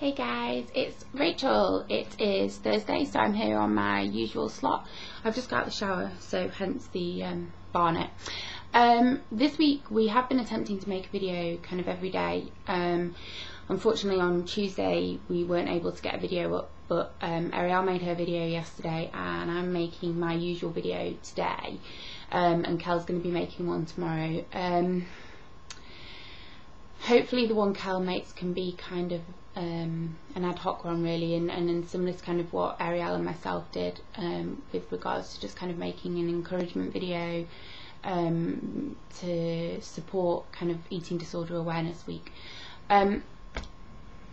Hey guys, it's Rachel. It is Thursday, so I'm here on my usual slot. I've just got out of the shower, so hence the barnet. This week we have been attempting to make a video kind of every day. Unfortunately on Tuesday we weren't able to get a video up, but Ariel made her video yesterday and I'm making my usual video today, and Kel's going to be making one tomorrow. Hopefully the one Kel makes can be kind of an ad hoc one really, and similar to kind of what Ariel and myself did with regards to just kind of making an encouragement video to support kind of Eating Disorder Awareness Week.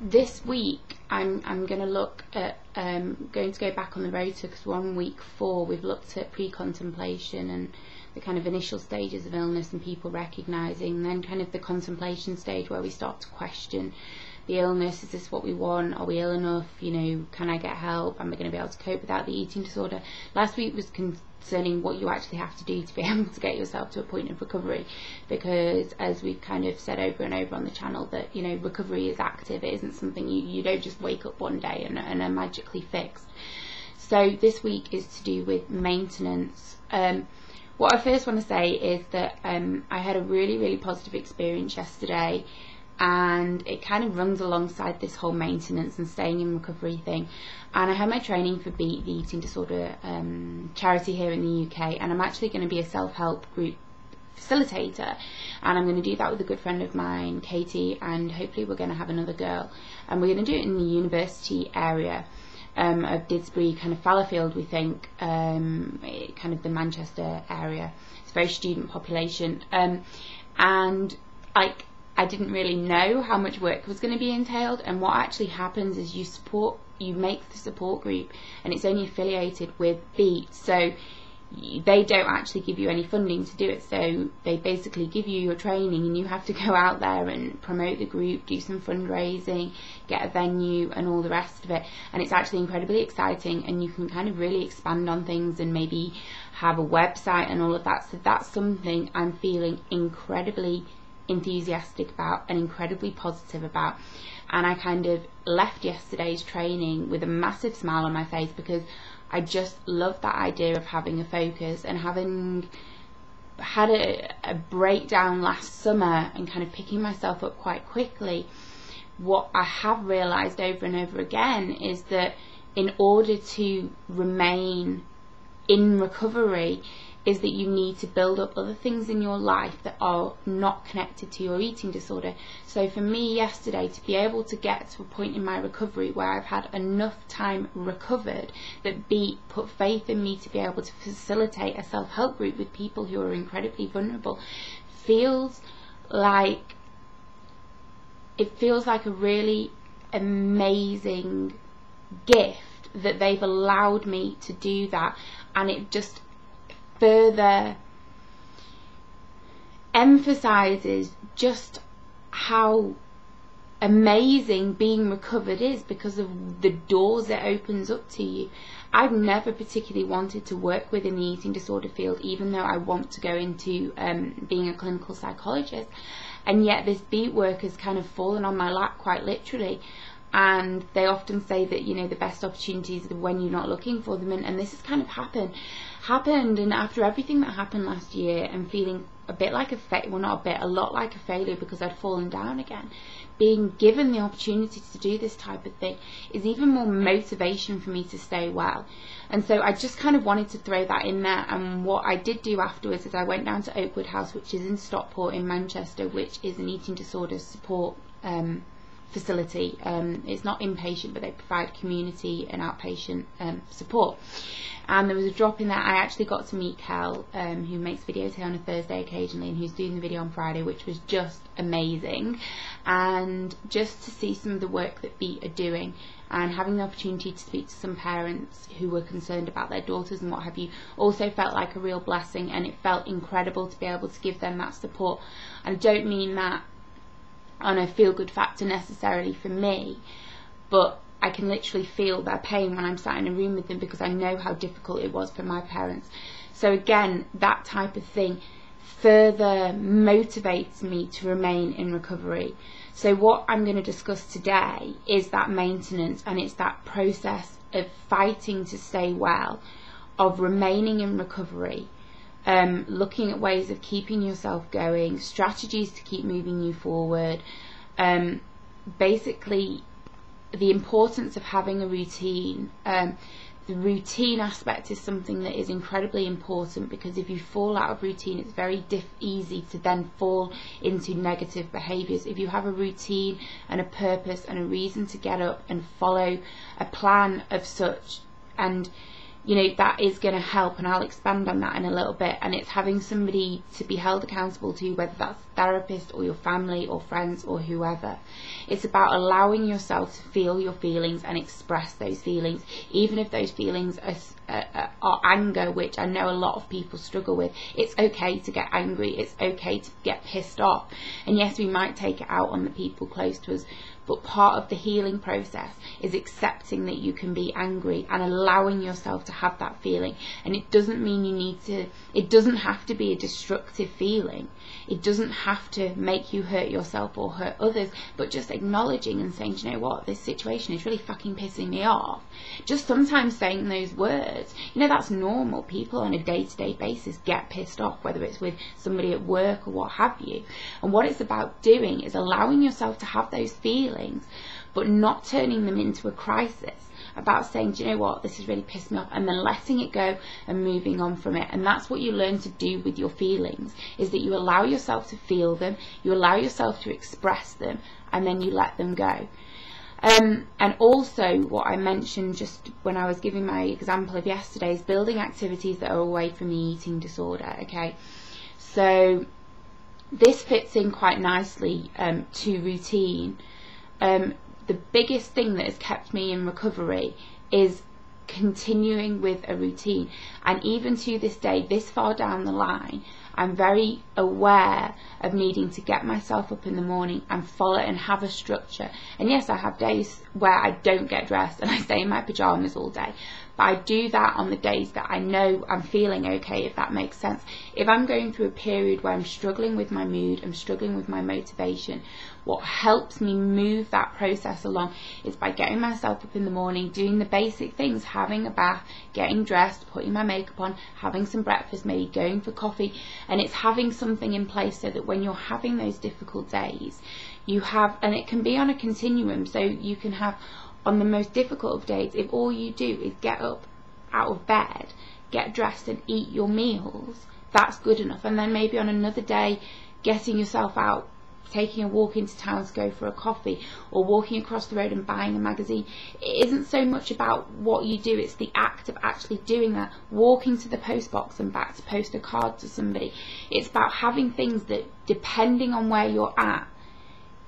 This week I'm going to look at going to go back on the rota, because 1 week 4 we've looked at pre-contemplation and the kind of initial stages of illness and people recognising, then kind of the contemplation stage where we start to question the illness. Is this what we want? Are we ill enough? You know, can I get help? Am I going to be able to cope without the eating disorder? Last week was concerning what you actually have to do to be able to get yourself to a point of recovery, because as we've kind of said over and over on the channel, that, you know, recovery is active. It isn't something you don't just wake up one day and are magically fixed. So this week is to do with maintenance. What I first want to say is that I had a really positive experience yesterday, and it kind of runs alongside this whole maintenance and staying in recovery thing. And I had my training for BEAT, the Eating Disorder charity here in the UK, and I'm actually going to be a self-help group facilitator, and I'm going to do that with a good friend of mine, Katie, and hopefully we're going to have another girl, and we're going to do it in the university area of Didsbury, kind of Fallowfield, we think, kind of the Manchester area. It's a very student population, and like, I didn't really know how much work was going to be entailed. And what actually happens is you make the support group, and it's only affiliated with BEAT, so they don't actually give you any funding to do it. So they basically give you your training, and you have to go out there and promote the group, do some fundraising, get a venue and all the rest of it. And it's actually incredibly exciting, and you can kind of really expand on things and maybe have a website and all of that. So that's something I'm feeling incredibly enthusiastic about and incredibly positive about. And I kind of left yesterday's training with a massive smile on my face, because I just love that idea of having a focus, and having had a breakdown last summer and kind of picking myself up quite quickly. What I have realised over and over again is that in order to remain in recovery is that you need to build up other things in your life that are not connected to your eating disorder. So for me yesterday, to be able to get to a point in my recovery where I've had enough time recovered that BEAT put faith in me to be able to facilitate a self-help group with people who are incredibly vulnerable, feels like a really amazing gift that they've allowed me to do that. And it just further emphasizes just how amazing being recovered is, because of the doors it opens up to you. I've never particularly wanted to work within the eating disorder field, even though I want to go into being a clinical psychologist, and yet this BEAT work has kind of fallen on my lap quite literally. And they often say that, you know, the best opportunities are when you're not looking for them, and this has kind of happened. And after everything that happened last year, and feeling a bit like a lot like a failure, because I'd fallen down again, being given the opportunity to do this type of thing is even more motivation for me to stay well. And so I just kind of wanted to throw that in there. And what I did do afterwards is I went down to Oakwood House, which is in Stockport in Manchester, which is an eating disorder support facility. It's not inpatient, but they provide community and outpatient support. And there was a drop in that. I actually got to meet Kel, who makes videos here on a Thursday occasionally, and who's doing the video on Friday, which was just amazing. And just to see some of the work that BEAT are doing, and having the opportunity to speak to some parents who were concerned about their daughters and what have you, also felt like a real blessing, and it felt incredible to be able to give them that support. And I don't mean that on a feel-good factor necessarily for me, but I can literally feel their pain when I'm sat in a room with them, because I know how difficult it was for my parents. So again, that type of thing further motivates me to remain in recovery. So what I'm going to discuss today is that maintenance, and it's that process of fighting to stay well, of remaining in recovery, looking at ways of keeping yourself going, strategies to keep moving you forward, basically the importance of having a routine. The routine aspect is something that is incredibly important, because if you fall out of routine, it's very easy to then fall into negative behaviours. If you have a routine and a purpose and a reason to get up and follow a plan of such, and you know, that is going to help, and I'll expand on that in a little bit. And it's having somebody to be held accountable to, whether that's a therapist or your family or friends or whoever. It's about allowing yourself to feel your feelings and express those feelings, even if those feelings are anger, which I know a lot of people struggle with. It's okay to get angry, it's okay to get pissed off, and yes, we might take it out on the people close to us, but part of the healing process is accepting that you can be angry and allowing yourself to have that feeling. And it doesn't mean you need to, it doesn't have to be a destructive feeling. It doesn't have to make you hurt yourself or hurt others, but just acknowledging and saying, do you know what, this situation is really fucking pissing me off. Just sometimes saying those words, you know, that's normal. People on a day-to-day basis get pissed off, whether it's with somebody at work or what have you. And what it's about doing is allowing yourself to have those feelings, but not turning them into a crisis. About saying, do you know what, this has really pissed me off, and then letting it go and moving on from it. And that's what you learn to do with your feelings, is that you allow yourself to feel them, you allow yourself to express them, and then you let them go. And also what I mentioned just when I was giving my example of yesterday is building activities that are away from the eating disorder. Okay, so this fits in quite nicely to routine. The biggest thing that has kept me in recovery is continuing with a routine, and even to this day, this far down the line, I'm very aware of needing to get myself up in the morning and follow and have a structure. And yes, I have days where I don't get dressed and I stay in my pajamas all day, but I do that on the days that I know I'm feeling okay, if that makes sense. If I'm going through a period where I'm struggling with my mood, I'm struggling with my motivation, what helps me move that process along is by getting myself up in the morning, doing the basic things, having a bath, getting dressed, putting my makeup on, having some breakfast, maybe going for coffee. And it's having something in place so that when you're having those difficult days, you have, and it can be on a continuum, so you can have on the most difficult of days, if all you do is get up out of bed, get dressed and eat your meals, that's good enough. And then maybe on another day, getting yourself out, taking a walk into town to go for a coffee, or walking across the road and buying a magazine. It isn't so much about what you do, it's the act of actually doing that, walking to the post box and back to post a card to somebody. It's about having things that, depending on where you're at,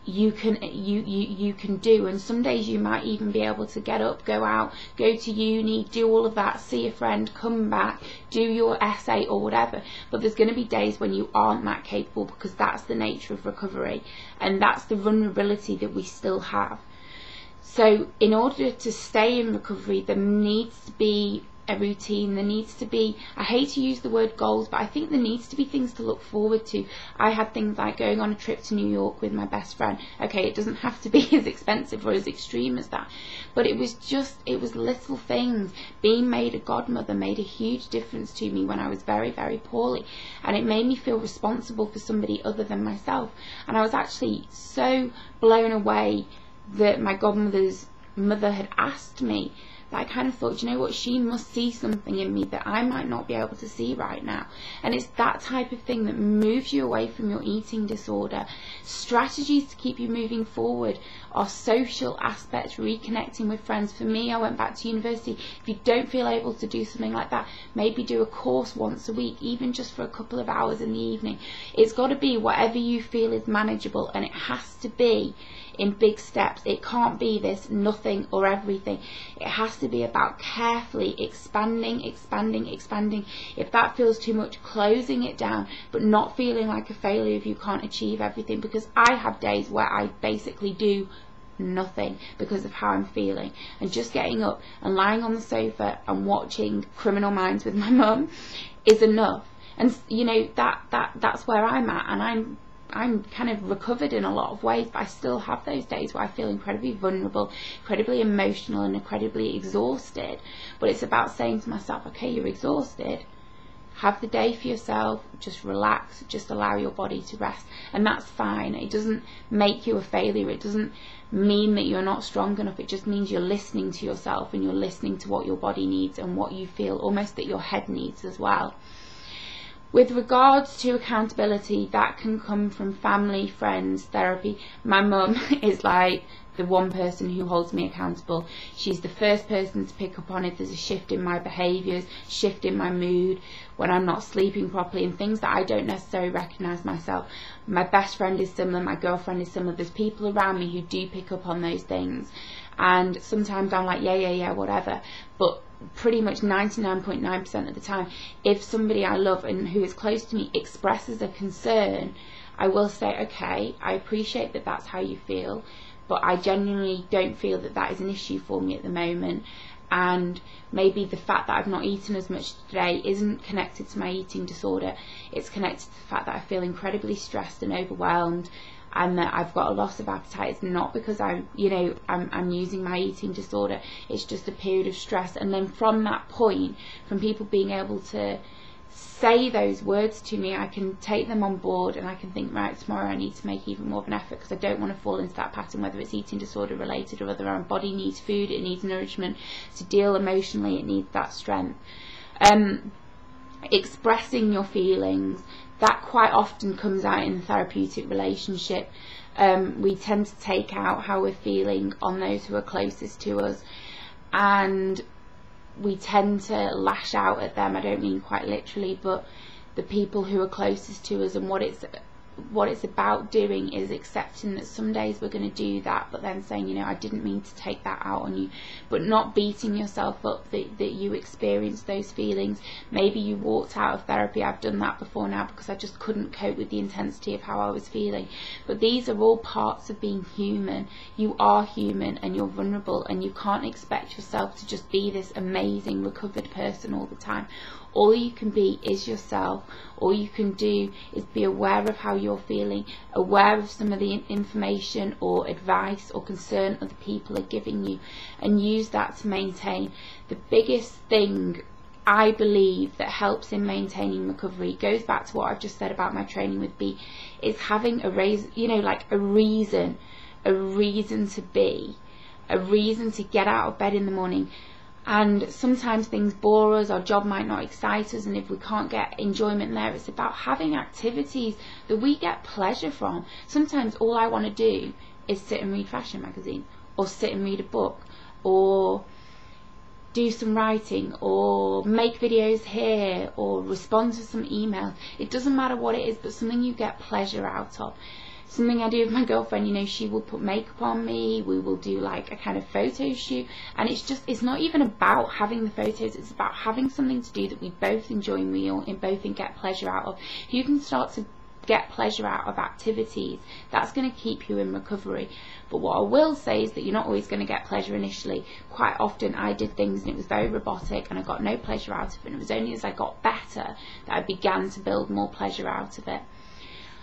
you can do. And some days you might even be able to get up, go out, go to uni, do all of that, see a friend, come back, do your essay or whatever. But there's going to be days when you aren't that capable, because that's the nature of recovery, and that's the vulnerability that we still have. So in order to stay in recovery, there needs to be a routine, there needs to be, I hate to use the word goals, but I think there needs to be things to look forward to. I had things like going on a trip to New York with my best friend. Okay, it doesn't have to be as expensive or as extreme as that, but it was little things. Being made a godmother made a huge difference to me when I was very, very poorly, and it made me feel responsible for somebody other than myself. And I was actually so blown away that my godmother's mother had asked me, that I kind of thought, you know what, she must see something in me that I might not be able to see right now. And it's that type of thing that moves you away from your eating disorder. Strategies to keep you moving forward are social aspects, reconnecting with friends. For me, I went back to university. If you don't feel able to do something like that, maybe do a course once a week, even just for a couple of hours in the evening. It's got to be whatever you feel is manageable, and it has to be in big steps. It can't be this nothing or everything. It has to be about carefully expanding. If that feels too much, closing it down, but not feeling like a failure if you can't achieve everything. Because I have days where I basically do nothing because of how I'm feeling, and just getting up and lying on the sofa and watching Criminal Minds with my mum is enough. And you know, that's where I'm at, and I'm I'm kind of recovered in a lot of ways, but I still have those days where I feel incredibly vulnerable, incredibly emotional, and incredibly exhausted. But it's about saying to myself, okay, you're exhausted, have the day for yourself, just relax, just allow your body to rest, and that's fine. It doesn't make you a failure, it doesn't mean that you're not strong enough, it just means you're listening to yourself and you're listening to what your body needs and what you feel almost that your head needs as well. With regards to accountability, that can come from family, friends, therapy. My mum is like the one person who holds me accountable. She's the first person to pick up on if there's a shift in my behaviours, shift in my mood, when I'm not sleeping properly, and things that I don't necessarily recognise myself. My best friend is similar, my girlfriend is similar. There's people around me who do pick up on those things, and sometimes I'm like, yeah, whatever. But pretty much 99.9% of the time, if somebody I love and who is close to me expresses a concern, I will say, okay, I appreciate that that's how you feel, but I genuinely don't feel that that is an issue for me at the moment. And maybe the fact that I've not eaten as much today isn't connected to my eating disorder. It's connected to the fact that I feel incredibly stressed and overwhelmed, and that I've got a loss of appetite. It's not because I'm using my eating disorder. It's just a period of stress. And then from that point, from people being able to say those words to me, I can take them on board, and I can think, right, tomorrow I need to make even more of an effort, because I don't want to fall into that pattern, whether it's eating disorder related or whether our body needs food, it needs nourishment to deal emotionally, it needs that strength. Expressing your feelings, that quite often comes out in the therapeutic relationship. We tend to take out how we're feeling on those who are closest to us, and we tend to lash out at them. I don't mean quite literally, but the people who are closest to us. And what it's about doing is accepting that some days we're going to do that, but then saying, you know, I didn't mean to take that out on you, but not beating yourself up that you experienced those feelings. Maybe you walked out of therapy. I've done that before now because I just couldn't cope with the intensity of how I was feeling. But these are all parts of being human. You are human and you're vulnerable, and you can't expect yourself to just be this amazing recovered person all the time. All you can be is yourself. All you can do is be aware of how you're feeling, aware of some of the information or advice or concern other people are giving you, and use that to maintain. The biggest thing I believe that helps in maintaining recovery goes back to what I've just said about my training with B, is having a reason to be, a reason to get out of bed in the morning. And sometimes things bore us, our job might not excite us, and if we can't get enjoyment there, it's about having activities that we get pleasure from. Sometimes all I want to do is sit and read fashion magazine, or sit and read a book, or do some writing, or make videos here, or respond to some emails. It doesn't matter what it is, but something you get pleasure out of. Something I do with my girlfriend, you know, she will put makeup on me, we will do like a kind of photo shoot, and it's not even about having the photos, it's about having something to do that we both enjoy and we both get pleasure out of. If you can start to get pleasure out of activities, that's going to keep you in recovery. But what I will say is that you're not always going to get pleasure initially. Quite often I did things and it was very robotic and I got no pleasure out of it, and it was only as I got better that I began to build more pleasure out of it.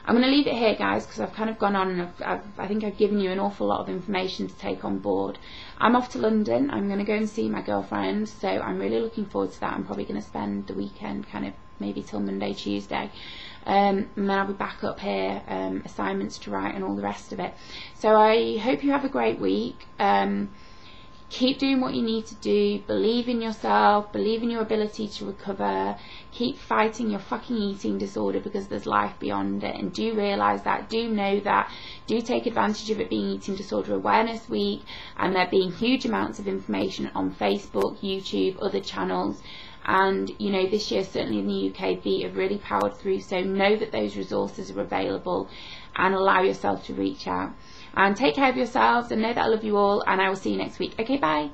I'm going to leave it here, guys, because I've kind of gone on and I think I've given you an awful lot of information to take on board. I'm off to London. I'm going to go and see my girlfriend, so I'm really looking forward to that. I'm probably going to spend the weekend kind of maybe till Monday, Tuesday. And then I'll be back up here, assignments to write and all the rest of it. So I hope you have a great week. Keep doing what you need to do. Believe in yourself. Believe in your ability to recover. Keep fighting your fucking eating disorder, because there's life beyond it. And do realise that. Do know that. Do take advantage of it being Eating Disorder Awareness Week, and there being huge amounts of information on Facebook, YouTube, other channels. And you know, this year certainly in the UK, Beat have really powered through, so know that those resources are available and allow yourself to reach out. And take care of yourselves, and know that I love you all, and I will see you next week. Okay, bye.